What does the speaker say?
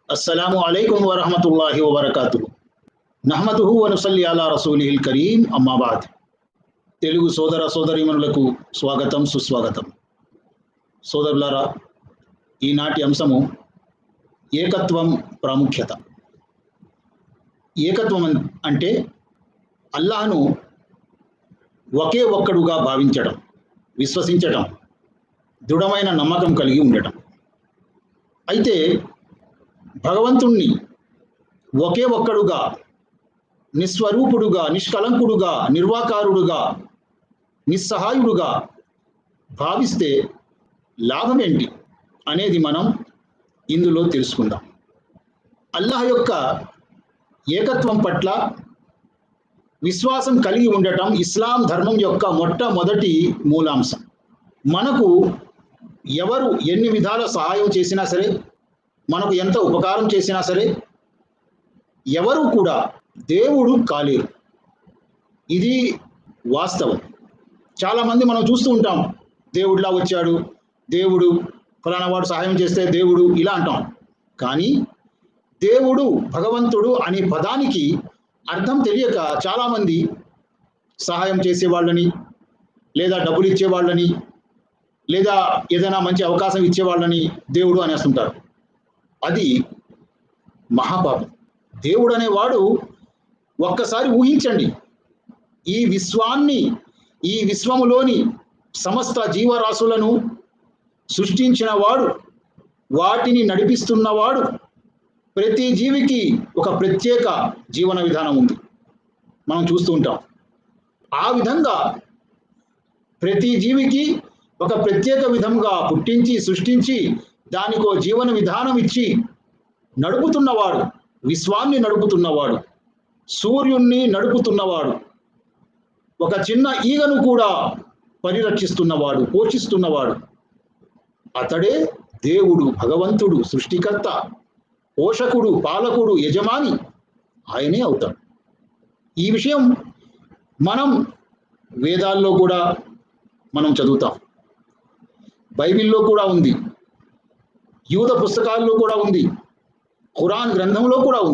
अस्सलामु अलैकुम वरहमतुल्लाहि वबरकातुहु నహ్మదుహు వ నుసల్లి అలా రసూలిహిల్ కరీం అమ్మాబాద్. తెలుగు సోదర సోదరీమణులకు స్వాగతం సుస్వాగతం. సోదరులారా, ఈనాటి అంశము ఏకత్వం ప్రాముఖ్యత. ఏకత్వం అంటే అల్లాహ్ను ఒకే ఒక్కడుగా భావించడం, విశ్వసించటం, దృఢమైన నమ్మకం కలిగి ఉండటం. అయితే భగవంతుణ్ణి ఒకే ఒక్కడుగా, నిస్వరూపుడుగా, నిష్కలంకుడుగా, నిర్వాకారుడుగా, నిస్సహాయుడుగా భావిస్తే లాభం ఏంటి అనేది మనం ఇందులో తెలుసుకుందాం. అల్లాహ్ యొక్క ఏకత్వం పట్ల విశ్వాసం కలిగి ఉండటం ఇస్లాం ధర్మం యొక్క మొట్టమొదటి మూలాంశం. మనకు ఎవరు ఎన్ని విధాల సహాయం చేసినా సరే, మనకు ఎంత ఉపకారం చేసినా సరే, ఎవరు కూడా దేవుడు కాలేరు. ఇది వాస్తవం. చాలామంది మనం చూస్తూ ఉంటాం, దేవుడిలా వచ్చాడు, దేవుడు ఫలానా వాడు సహాయం చేస్తే దేవుడు, ఇలా అంటాం. కానీ దేవుడు, భగవంతుడు అనే పదానికి అర్థం తెలియక చాలామంది సహాయం చేసేవాళ్ళని, లేదా డబ్బులు ఇచ్చేవాళ్ళని, లేదా ఏదైనా మంచి అవకాశం ఇచ్చేవాళ్ళని దేవుడు అనేస్తుంటారు. అది మహాపాపం. దేవుడు అనేవాడు, ఒక్కసారి ఊహించండి, ఈ విశ్వాన్ని, ఈ విశ్వములోని సమస్త జీవరాశులను సృష్టించిన వాడు, వాటిని నడిపిస్తున్నవాడు. ప్రతి జీవికి ఒక ప్రత్యేక జీవన విధానం ఉంది, మనం చూస్తూ ఉంటాం. ఆ విధంగా ప్రతి జీవికి ఒక ప్రత్యేక విధంగా పుట్టించి, సృష్టించి, దానికో జీవన విధానం ఇచ్చి నడుపుతున్నవాడు, విశ్వాన్ని నడుపుతున్నవాడు, సూర్యుణ్ణి నడుపుతున్నవాడు, ఒక చిన్న ఈగను కూడా పరిరక్షిస్తున్నవాడు, పోషిస్తున్నవాడు. అతడే దేవుడు, భగవంతుడు, సృష్టికర్త, పోషకుడు, పాలకుడు, యజమాని. ఆయనే అవుతాడు. ఈ విషయం మనం వేదాల్లో కూడా మనం చదువుతాం, బైబిల్లో కూడా ఉంది, యూద పుస్తకాల్లో కూడా ఉంది, ఖురాన్ గ్రంథంలో కూడా ఉంది.